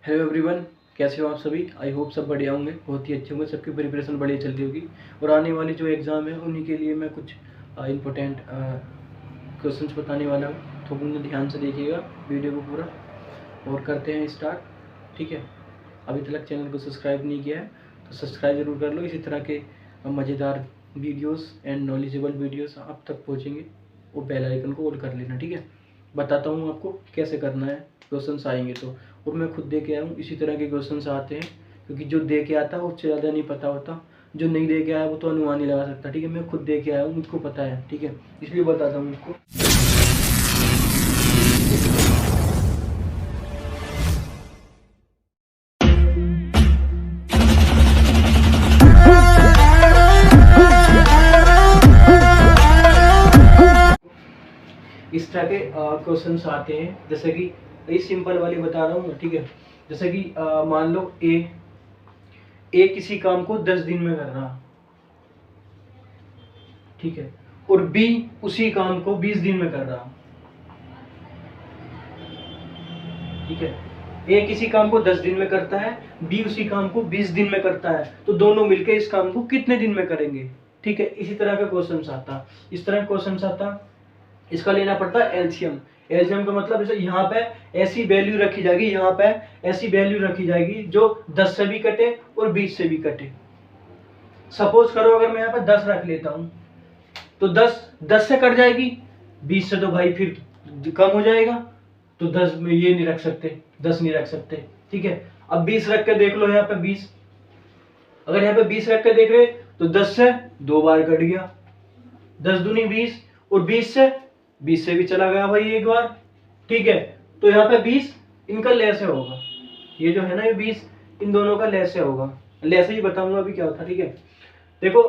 Hello everyone, कैसे हो आप सभी। आई होप सब बढ़िया होंगे, बहुत ही अच्छे होंगे, सबकी प्रिपरेशन बढ़िया चल रही होगी। और आने वाली जो एग्ज़ाम है उन्हीं के लिए मैं कुछ इम्पोर्टेंट क्वेश्चंस बताने वाला हूँ। तो अपने ध्यान से देखिएगा वीडियो को पूरा और करते हैं स्टार्ट। ठीक है, अभी तक चैनल को सब्सक्राइब नहीं किया है तो सब्सक्राइब ज़रूर कर लो। इसी तरह के मज़ेदार वीडियोस एंड नॉलेजेबल वीडियोस आप तक पहुँचेंगे। वो बेल आइकन को ऑल कर लेना। ठीक है, बताता हूँ आपको कैसे करना है। क्वेश्चंस आएंगे तो, और मैं खुद दे के आया हूँ, इसी तरह के क्वेश्चंस आते हैं। क्योंकि जो दे के आता है उससे ज़्यादा नहीं पता होता, जो नहीं दे के आया वो तो अनुमान नहीं लगा सकता। ठीक है, मैं खुद दे के आया हूँ, मुझको पता है। ठीक है, इसलिए बताता हूँ आपको। इस तरह के क्वेश्चंस आते हैं, जैसे कि ये सिंपल वाली बता रहा हूँ मैं। ठीक है, जैसे कि मान लो ए किसी काम को 10 दिन में कर रहा, ठीक है, और बी उसी काम को 20 दिन में कर रहा। ठीक है, ए किसी काम को 10 दिन में करता है, बी उसी काम को 20 दिन में करता है, तो दोनों मिलकर इस काम को कितने दिन में करेंगे। ठीक है, इसी तरह का क्वेश्चन आता, इस तरह क्वेश्चन आता। इसका लेना पड़ता है एलसीएम। एलसीएम का मतलब जैसे यहाँ पे ऐसी वैल्यू रखी जाएगी, यहाँ पे ऐसी वैल्यू रखी जाएगी जो 10 से भी कटे और 20 से भी कटे। सपोज करो अगर मैं यहाँ पे 10 रख लेता हूँ तो 10 से कट जाएगी, 20 से तो भाई फिर कम हो जाएगा, तो 10 में ये नहीं रख सकते, 10 नहीं रख सकते। ठीक है, अब 20 रख के देख लो, यहाँ पे 20, अगर यहाँ पे 20 रख के देख रहे तो 10 से 2 बार कट गया, 10 दूनी 20, और 20 से भी चला गया भाई एक बार। ठीक है, तो यहाँ पे 20 इनका लेस है होगा, ये जो है ना ये 20 इन दोनों का लेस है होगा। लेस ही बताऊंगा अभी क्या होता है। ठीक है, देखो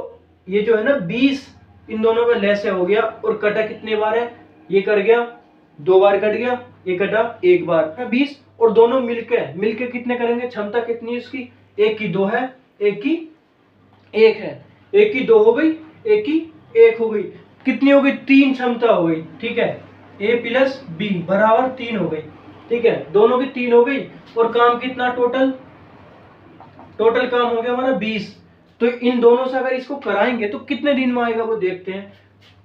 ये जो है ना 20 इन दोनों का लेस है हो गया, और कटा कितने बार है, ये कर गया 2 बार कट गया, ये कटा 1 बार। 20 और दोनों मिलके कितने करेंगे, क्षमता कितनी है इसकी, एक की 2 है, एक की 1 है, एक की 2 हो गई, एक की 1 हो गई, कितनी हो गई, 3 क्षमता हो गई। ठीक है, ए प्लस बी बराबर 3 हो गई। ठीक है, दोनों की 3 हो गई, और काम कितना टोटल काम हो गया हमारा 20। तो इन दोनों से अगर इसको कराएंगे तो कितने दिन में आएगा वो देखते हैं।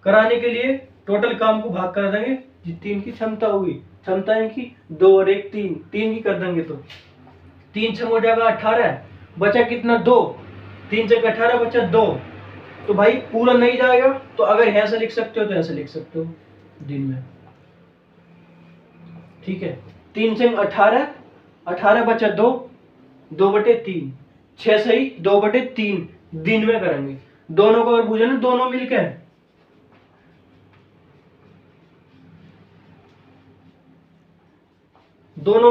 कराने के लिए टोटल काम को भाग कर देंगे, 3 की क्षमता होगी, क्षमता इनकी 2 और 1 3, 3 की कर देंगे तो 3 6 हो जाएगा 18, बचा कितना 2, 3 से 18 बचा 2। तो भाई पूरा नहीं जाएगा, तो अगर ऐसे लिख सकते हो तो ऐसे लिख सकते हो दिन में। ठीक है, 3 से 18, 18 बचा 2, 2/3, 6 से ही 2/3 दिन में करेंगे। दोनों को अगर पूछे ना, दोनों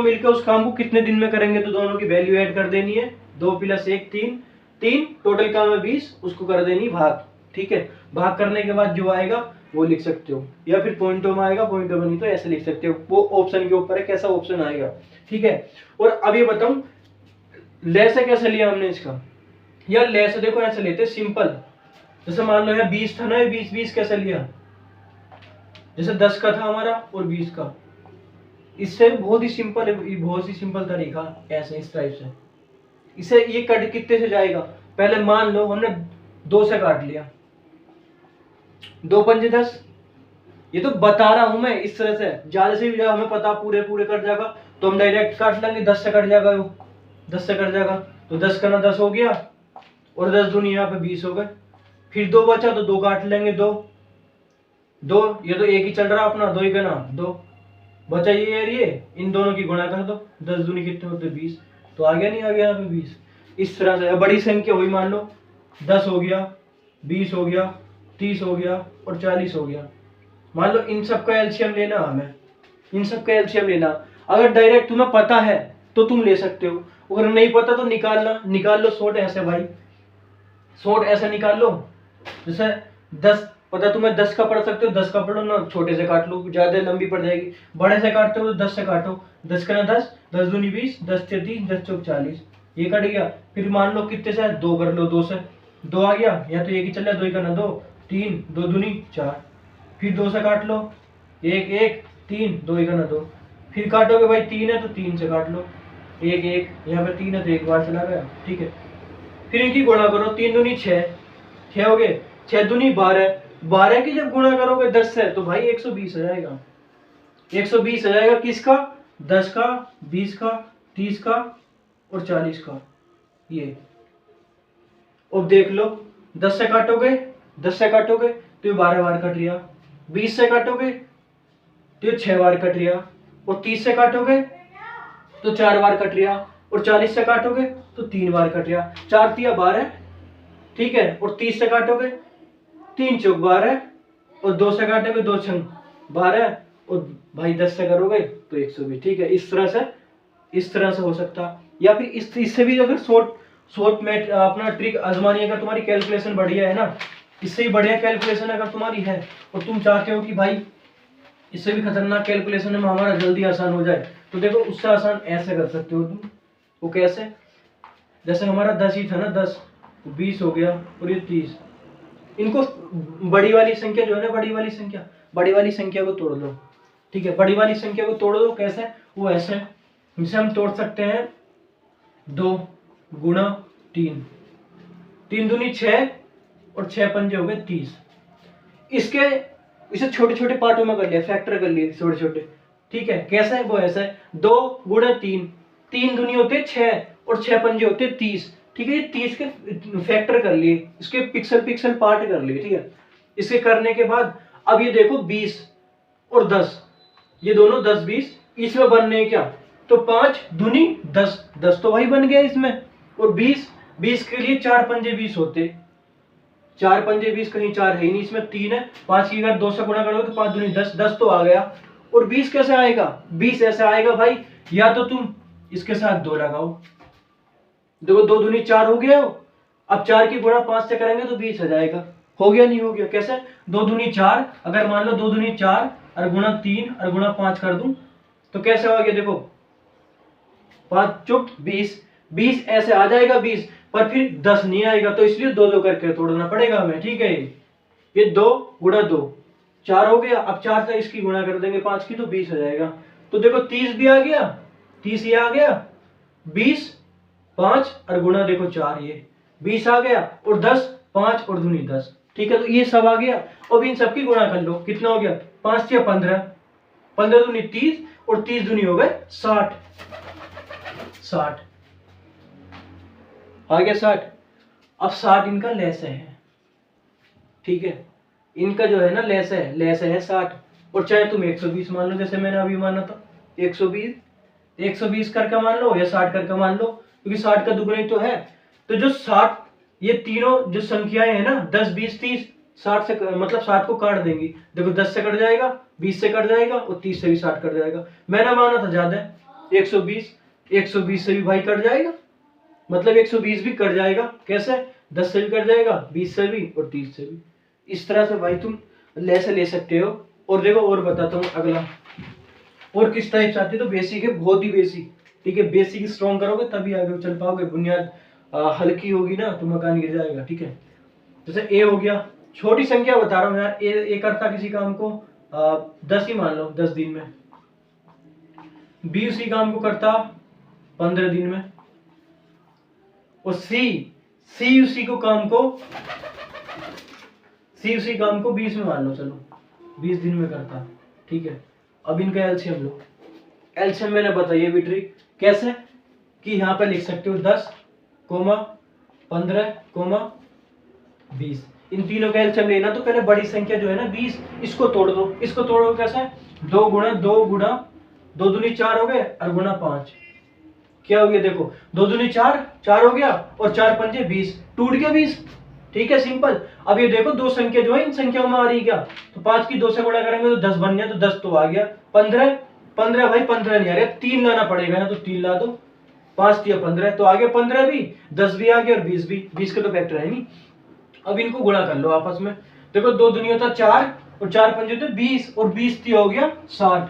मिलकर उस काम को कितने दिन में करेंगे, तो दोनों की वैल्यू ऐड कर देनी है, 2 + 1 3, 3 टोटल काम है 20, उसको कर देनी भाग। ठीक है, भाग करने के बाद जो आएगा वो लिख सकते हो, या फिर पॉइंटों में आएगा, पॉइंटों में नहीं तो ऐसे लिख सकते हो, वो ऑप्शन के ऊपर है कैसा ऑप्शन आएगा। ठीक है, और अब ये बताऊं लेस कैसे लिया हमने इसका। यार लेस देखो ऐसे लेते सिंपल, जैसे मान लो यार 20 था ना, 20 कैसे लिया, जैसे 10 का था हमारा और 20 का, इससे बहुत ही सिंपल है, बहुत ही सिंपल तरीका ऐसे इस टाइप से। इसे ये कट कितने से जाएगा, पहले मान लो हमने 2 से काट लिया, 2 पंजे 10, ये तो बता रहा हूं मैं इस तरह से, ज्यादा से भी ज्यादा हमें पता पूरे कट जाएगा तो हम डायरेक्ट काट लेंगे, 10 से कट जाएगा, 10 से कट जाएगा तो 10 का ना 10 हो गया, और 10 दूनी यहाँ पे 20 हो गए, फिर 2 बचा तो 2 काट लेंगे, 2 ये तो एक ही चल रहा अपना, 2 ही का ना 2 बचा, ये और ये इन दोनों की गुणा कर दो, 10 दूनी कितने होते 20, तो आ गया नहीं आ गया यहाँ पे 20। इस तरह से बड़ी संख्या हुई, मान लो 10 हो गया, 20 हो गया, 30 हो गया और 40 हो गया। मान लो इन सब का एलसीएम लेना, हमें इन सब का एलसीएम लेना। अगर डायरेक्ट तुम्हें पता है तो तुम ले सकते हो, अगर नहीं पता तो निकाल लो शॉर्ट ऐसे भाई, शॉर्ट ऐसे निकाल लो। जैसे 10 पता तुम्हें 10 का पढ़ सकते हो, 10 का पढ़ो ना, छोटे से काट लो, ज्यादा लंबी पड़ जाएगी। बड़े से काटते हो तो 10 से काटो, 10 का ना 10, 10 दूनी 20, 10 से 30, 10 चौक 40, ये कट गया। फिर मान लो कितने से 2 कर लो, 2 से 2 आ गया, या तो एक ही चल रहा है, 2 ही का ना 2, 3, 2 दूनी 4, फिर 2 से काट लो, 1 1 3, 2 ही का ना 2, फिर काटोगे भाई 3 है तो 3 से काट लो, एक एक, यहाँ पे 3 है तो एक बार चला गया, ठीक है। फिर इनकी गुणा करो, 3 दूनी 6, 6 हो गए, 6 दूनी 12, 12 की जब गुणा करोगे 10 से तो भाई 120 आ जाएगा। 120 आ जाएगा किसका? 10 का, 20 का, 30 का और 40 का। ये अब देख लो, 10 से काटोगे, 10 से काटोगे तो ये 12 बार कट रहा, 20 से काटोगे तो ये 6 बार कट रहा, और 30 से काटोगे तो 4 बार कट रहा, और 40 से काटोगे तो 3 बार कट रहा। 4 तिया 12, ठीक है, और 30 से काटोगे 3 चौक 12, और 2 से काटोगे 2 छंग 12, और भाई 10 से करोगे तो 120, ठीक है। इस तरह से हो सकता, या फिर इससे भी अगर शॉर्ट में अपना ट्रिक आजमानी, अगर तुम्हारी कैलकुलेशन बढ़िया है ना, इससे भी बढ़िया कैलकुलेशन अगर तुम्हारी है और तुम चाहते हो कि भाई इससे भी खतरनाक कैलकुलेशन में हमारा जल्दी आसान हो जाए, तो देखो उससे आसान ऐसे कर सकते हो तुम। वो कैसे? जैसे हमारा 10 ही था ना, 10 20 हो गया और ये 30। इनको बड़ी वाली संख्या जो है ना, बड़ी वाली संख्या को तोड़ लो, ठीक है। बड़ी वाली संख्या को तोड़ दो, कैसे? वो ऐसे, जिसे हम तोड़ सकते हैं 2 गुणा 3, 3 दूनी 6 और 6 पंजे हो गए 30। इसे छोटे छोटे पार्टों में कर लिया, फैक्टर कर लिए छोटे छोटे, ठीक है। कैसे है? वो ऐसा है, 2 गुणा 3, 3 दूनी होते 6 और 6 पंजे होते 30, ठीक है। ये 30 के फैक्टर कर लिए, इसके पिक्सल पार्ट कर लिए, ठीक है। इसे करने के बाद अब ये देखो 20 और 10, ये दोनों 10 20 इसमें बनने क्या, तो 5 दूनी 10, 10 तो वही बन गया इसमें, और 20 के लिए 4 पंजे 20 होते, 4 पंजे 20, कहीं 4 है ही नहीं, इसमें 3 है। 5 की अगर 2 से गुणा करोगे तो 5 दूनी 10, 10 तो आ गया। और 20 कैसे आएगा? 20 ऐसे आएगा भाई, या तो तुम इसके साथ 2 लगाओ, देखो 2 दूनी 4 हो गया। अब 4 की गुणा 5 से करेंगे तो 20 आ जाएगा। हो गया? नहीं हो गया? कैसे? 2 दूनी 4, अगर मान लो 2 दूनी 4 और गुणा 3 और गुणा 5 कर दूं तो कैसे हो गया? देखो 5 चुप 20, 20 ऐसे आ जाएगा 20, पर फिर 10 नहीं आएगा, तो इसलिए 2 करके तोड़ना पड़ेगा हमें, ठीक है। ये 2 गुणा 2 4 हो गया। अब 4 से इसकी गुणा कर देंगे 5 की तो 20 हो जाएगा। तो देखो 30 भी आ गया, 30 ये आ गया, 20 5 और गुणा देखो 4, ये 20 आ गया, और 10 5 और दूनी 10, ठीक है। तो ये सब आ गया। अब इन सबकी गुणा कर लो, कितना हो गया? 5 से 15, 15 दूनी 30 और 30 दूनी हो गए 60, 60 आ गया 60। अब 60 इनका लैस है, ठीक है। इनका जो है ना लैस है 60, और चाहे तुम 120 मान लो, जैसे मैंने अभी माना था 120 करके मान लो या 60 करके मान लो, क्योंकि 60 का दुगुना ही तो है। तो जो 60, ये तीनों जो संख्याएं है ना 10 20 30, 60 से मतलब 60 को काट देंगी। देखो 10 से कट जाएगा, 20 से कट जाएगा और 30 से भी 60 कट जाएगा। मैंने माना था ज्यादा 120 से भी भाई कट जाएगा, मतलब 120 भी कट जाएगा। कैसे? 10 से भी कट जाएगा, 20 से भी और 30 से भी। इस तरह से भाई तुम लेसे ले सकते हो। और देखो और बताता हूँ अगला, और किस टाइप से आती है, तो बेसिक है, बहुत ही बेसिक, ठीक है। बेसिक स्ट्रॉन्ग करोगे तभी आगे चल पाओगे, बुनियाद हल्की होगी ना तो मकान गिर जाएगा, ठीक है। जैसे ए हो गया, छोटी संख्या बता रहा हूँ यार, ए करता किसी काम को 10 ही मान लो 10 दिन में, बी उसी काम को करता 15 दिन में, और सी उसी काम को 20 में मान लो, चलो 20 दिन में करता, ठीक है। अब इनका एलसीएम लो, एलसीएम मैंने बताइए भी ट्रिक कैसे, कि यहाँ पे लिख सकते हो 10, 15, 20, इन तीनों का एलसीएम लेना। तो पहले बड़ी संख्या जो है ना 20, इसको तोड़ दो। इसको तोड़ो कैसे? 2 गुणा 2 दूनी 4 हो गए और गुणा 5, क्या हो गया? देखो 2 दूनी 4 हो गया, और 4 पंजे 20, टूट गया 20, ठीक है, सिंपल। अब ये देखो दो संख्या जो है इन संख्याओं में आ रही क्या, तो 5 की 2 से गुणा करेंगे तो 10 बन गया, तो 10 तो आ गया। 15 भाई 15 नहीं आ रहा, 3 लाना पड़ेगा ना, तो 3 ला दो, 5 दिया 15 तो आ गया 15 भी, 10 भी आ गया और 20 भी, 20 का तो फैक्टर है नहीं। अब इनको गुणा कर लो आपस में, देखो 2 दूनी होता 4 और 4 पंजे होते 20, और 20 दिया हो गया 60,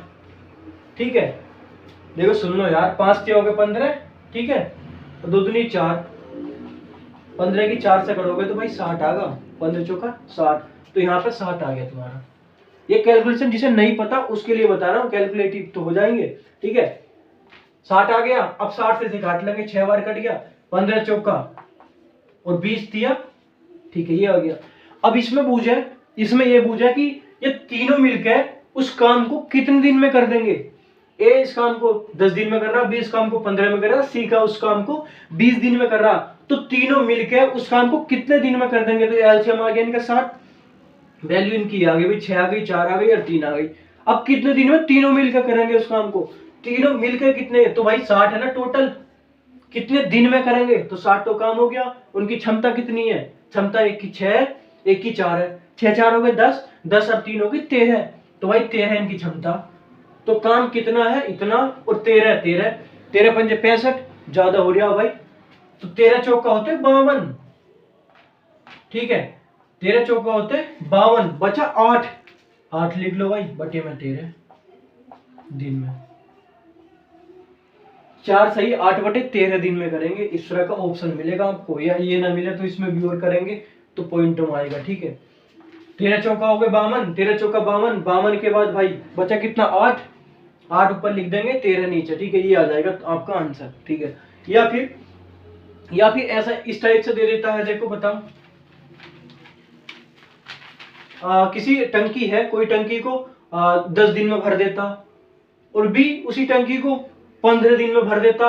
ठीक है। देखो सुन लो यार, 5 दिया हो गया 15, ठीक है, और 2 दूनी 4, 15 की 4 से करोगे तो भाई 60 आएगा, 15 चौका 60, तो यहाँ पे 60 आ गया तुम्हारा। ये कैलकुलेशन जिसे नहीं पता उसके लिए बता रहा हूँ, कैलकुलेटिव तो हो जाएंगे, ठीक है। 60 आ गया। अब 60 से काट लेंगे, 6 बार कट गया, 15 चौका और 20 दिया, ठीक है, ये आ गया। अब इसमें ये पूछा कि ये तीनों मिलकर उस काम को कितने दिन में कर देंगे। ए इस काम को 10 दिन में कर रहा, बी इस काम को 15 में कर रहा, सी का उस काम को 20 दिन में कर रहा, तो तीनों मिलकर उस काम को कितने दिन में कर देंगे। तो एलसीएम आ गया इनका 60, वैल्यू इनकी आ गई भाई, 6 आ गई, 4 आ गई और 3 आ गई। अब कितने दिन में तीनों मिलकर करेंगे उस काम को, तीनों मिलकर कितने, तो भाई 60 है ना टोटल, कितने दिन में करेंगे, तो 60 तो काम हो गया। उनकी क्षमता कितनी है, क्षमता एक की 6 एक की 4 है, 6 4 हो गए 10, 10 और 3 हो गई 13, तो भाई 13 इनकी क्षमता। तो काम कितना है, इतना, और 13 13 13 पंजे 65, ज्यादा हो रहा भाई, तो 13 चौका होते 52, ठीक है, 13 चौका होते 52, बचा 8, 8 लिख लो भाई, बटे में 13 दिन में, 4 सही, 8 बटे 13 दिन में करेंगे। इस तरह का ऑप्शन मिलेगा आपको, या ये ना मिले तो इसमें भी और करेंगे तो पॉइंट आएगा, ठीक है। 13 चौका हो गए 52, 13 चौका 52, 52 के बाद भाई बचा कितना 8, 8 ऊपर लिख देंगे 13 नीचे, ठीक है, ये आ जाएगा आपका आंसर, ठीक है। या फिर ऐसा इस टाइप से दे देता है, देखो बताओ, किसी टंकी है, कोई टंकी को 10 दिन में भर देता, और बी उसी टंकी को 15 दिन में भर देता,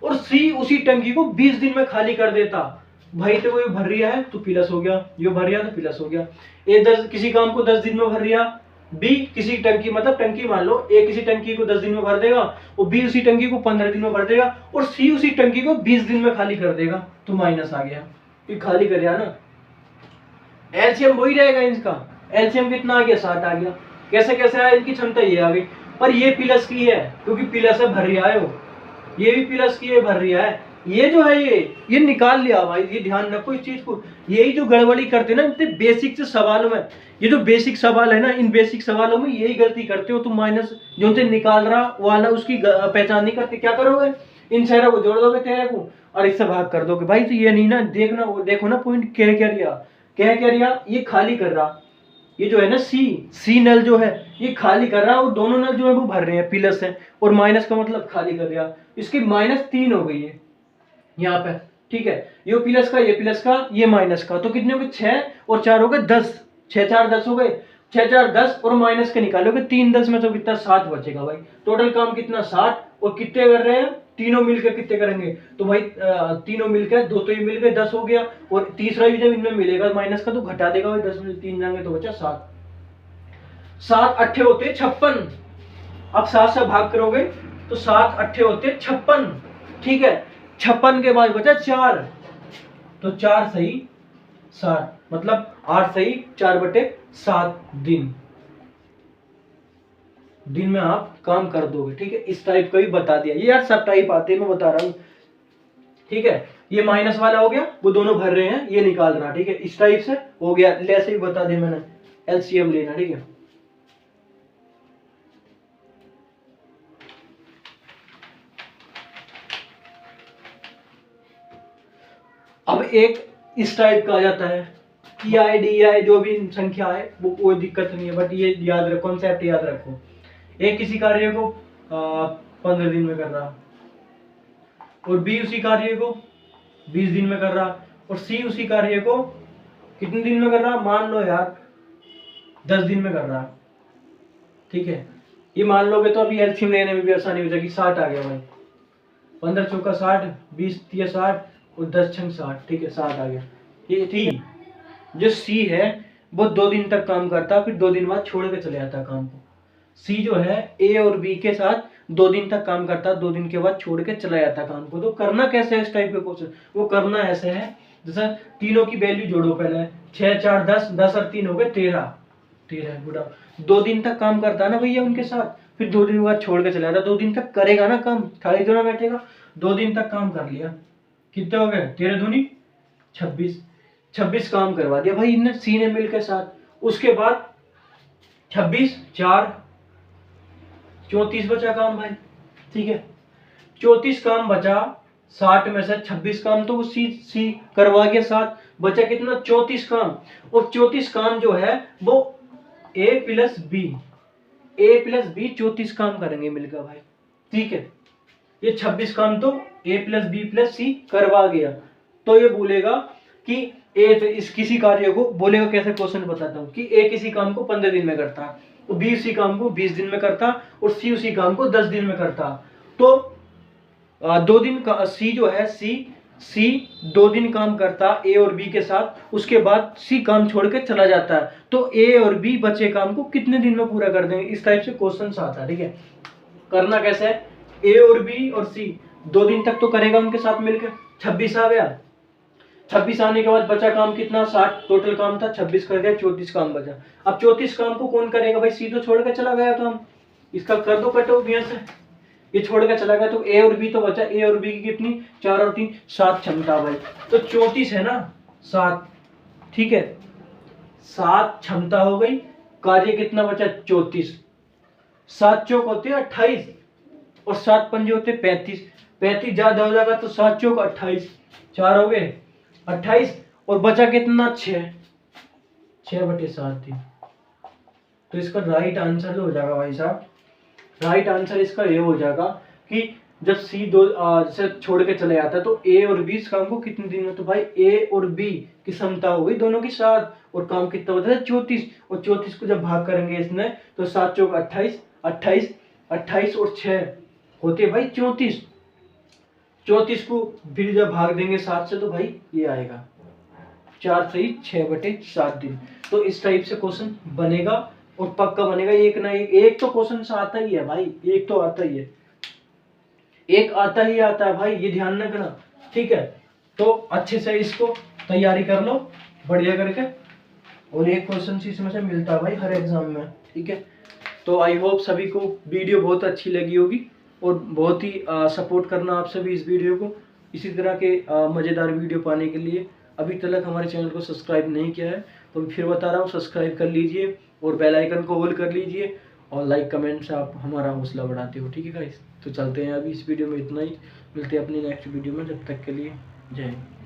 और सी उसी टंकी को 20 दिन में खाली कर देता। भाई तो वो भर रिया है तो प्लस हो गया, ये भर रिया तो प्लस हो गया। ए 10 किसी काम को 10 दिन में भर रिया, बी किसी टंकी, मतलब टंकी मान लो, ए किसी टंकी को 10 दिन में भर देगा, और बी उसी टंकी को 15 दिन में भर देगा, और सी उसी टंकी को 20 दिन में खाली कर देगा, तो माइनस आ गया, ये खाली कर दिया ना। एलसीएम वही रहेगा इनका, एलसीएम कितना आ गया 60 आ गया। कैसे कैसे आया, इनकी क्षमता ये आ गई, पर ये प्लस की है क्योंकि प्लस है भर रिया है वो, ये भी प्लस की है भर रिया है, ये जो है ये निकाल लिया भाई, ये ध्यान रखो इस चीज को। यही जो गड़बड़ी करते ना इतने बेसिक से सवालों में, ये जो बेसिक सवाल है ना, इन बेसिक सवालों में यही गलती करते हो तुम, माइनस जो उनसे निकाल रहा वाला उसकी पहचान नहीं करते। क्या करोगे, इन शहरों को जोड़ दोगे 13 को और इससे भाग कर दोगे भाई, तो ये नहीं ना देखना, वो देखो ना पॉइंट कह क्या रिया, ये खाली कर रहा, ये जो है ना सी नल जो है ये खाली कर रहा है, और दोनों नल जो है वो भर रहे हैं, प्लस है, और माइनस का मतलब खाली कर रहा, इसकी -3 हो गई है यहाँ पे, ठीक है, ये प्लस का ये प्लस का ये माइनस का, तो कितने हो गए 6 और 4 हो गए 10, 6 4 10 हो गए, 6 4 10 और माइनस के निकालोगे 3 10 में तो कितना 7 बचेगा भाई। टोटल काम कितना 60, और कितने कर रहे हैं, तीनों मिलकर कितने करेंगे, तो भाई तीनों मिलकर, दो तो ये मिल गए 10 हो गया, और तीसरा भी जब इनमें मिलेगा माइनस का तो घटा देगा भाई, 10 में 3 जाएंगे तो बचा 7, 7 अट्ठे होते 56, अब 7 से भाग करोगे तो 7 अट्ठे होते 56, ठीक है, 56 के बाद बचा 4, तो 4 सही 60, मतलब 8 सही 4 बटे 7 दिन में आप काम कर दोगे, ठीक है। इस टाइप का भी बता दिया, ये यार सब टाइप आते हैं मैं बता रहा हूं, ठीक है। ये माइनस वाला हो गया, वो दोनों भर रहे हैं, ये निकाल रहा, ठीक है, इस टाइप से हो गया, ऐसे भी बता दिया मैंने, एलसीएम लेना, ठीक है। अब एक इस टाइप का आ जाता है, EI जो भी संख्या है वो कोई दिक्कत नहीं है, बट ये याद रखो, कॉन्सेप्ट याद रखो। एक किसी कार्य को 15 दिन में कर रहा, और बी उसी कार्य को 20 दिन में कर रहा, और सी उसी कार्य को कितने दिन में कर रहा, मान लो यार 10 दिन में कर रहा, ठीक है। ये मान लोगे तो अभी एलसीएम लेने में भी आसानी हो जाएगी। 60 आ गया भाई, 15 चौका 60, 20 तिया 60 और 10 छंग 60, ठीक है, 60 आ गया। ये ठीक, जो सी है वो 2 दिन तक काम करता, फिर 2 दिन बाद छोड़ के चले जाता काम को। सी जो है ए और बी के साथ 2 दिन तक काम करता, 2 दिन के बाद छोड़ के चला जाता काम को। तो करना कैसे है इस टाइप के क्वेश्चन, वो करना ऐसे है, जैसा तीनों की वैल्यू जोड़ो पहले, 6 4 10, 10 और 3 हो गए 13 गुड़ा, 2 दिन तक काम करता ना भैया उनके साथ, फिर 2 दिन बाद छोड़ के चला जाता। 2 दिन तक करेगा ना काम, खाली तो ना बैठेगा, 2 दिन तक काम कर लिया, कितने हो गए 13 दूनी 26 काम करवा दिया भाई इनने, सी ने मिल के साथ। उसके बाद 26 4 34 बचा काम भाई, ठीक है, 34 काम बचा, 60 में से 26 काम तो वो सी करवा गया, 7 बचा कितना 34 काम, और 34 काम जो है वो ए प्लस बी 34 काम करेंगे मिलकर भाई, ठीक है। ये 26 काम तो a प्लस बी प्लस सी करवा गया, तो ये बोलेगा कि ए तो इस किसी कार्य को बोलेगा, कैसे क्वेश्चन बताता हूँ, कि ए किसी काम को 15 दिन में करता, तो बी उसी काम को 20 दिन में करता, और सी उसी काम को 10 दिन में करता। तो 2 दिन का सी जो है सी 2 दिन काम करता ए और बी के साथ, उसके बाद सी काम छोड़ के चला जाता है, तो ए और बी बचे काम को कितने दिन में पूरा कर देंगे, इस टाइप से क्वेश्चन आता है। ठीक है, करना कैसे है, ए और बी और सी 2 दिन तक तो करेगा उनके साथ मिलकर, 26 आ गया, 26 आने के बाद बचा काम कितना, 60 टोटल काम था, 26 कर दिया, 34 काम बचा। अब 34 काम को कौन करेगा भाई, सी तो छोड़ के चला गया काम, इसका कर दो कट ऑफ यहाँ से, ये छोड़ के चला गया, तो ए और बी तो बचा, ए और बी की कितनी, 4 और 3 7 क्षमता भाई, तो 34 है ना 7, ठीक है 7 क्षमता हो गई, कार्य कितना बचा 34, 7 चौक होते हैं 28 और 7 पंजे होते 35, 35 ज्यादा हो जाएगा तो 7 चौक 28, 4 हो गए 28 और बचा कितना 6/7 थी। तो इसका राइट आंसर जो हो जाएगा भाई साहब, राइट आंसर इसका ये हो जाएगा कि जब सी दो से छोड़ के चले जाता है तो ए और बी इस काम को कितने दिन में, तो भाई ए और बी की क्षमता हो गई दोनों की 7 और काम कितना बता है 34, और 34 को जब भाग करेंगे इसने तो 7 चौक 28, 28 28 और 6 होते भाई 34, 34 को फिर जब भाग देंगे 7 से तो भाई ये आएगा 4 सही 6/7 दिन। तो इस टाइप से क्वेश्चन बनेगा और पक्का बनेगा, एक ना एक तो क्वेश्चन से आता ही है भाई, एक तो आता ही है, एक आता ही आता है भाई, ये ध्यान रखना। ठीक है, तो अच्छे से इसको तैयारी कर लो बढ़िया करके, और एक क्वेश्चन इसमें से मिलता है भाई हर एग्जाम में। ठीक है, तो आई होप सभी को वीडियो बहुत अच्छी लगी होगी, और बहुत ही सपोर्ट करना आप सभी इस वीडियो को, इसी तरह के मज़ेदार वीडियो पाने के लिए अभी तक हमारे चैनल को सब्सक्राइब नहीं किया है तो फिर बता रहा हूँ सब्सक्राइब कर लीजिए, और बेल आइकन को ऑल कर लीजिए, और लाइक कमेंट से आप हमारा हौसला बढ़ाते हो। ठीक है गाइस, तो चलते हैं अभी इस वीडियो में इतना ही, मिलते हैं अपनी नेक्स्ट वीडियो में, जब तक के लिए जय हिंद।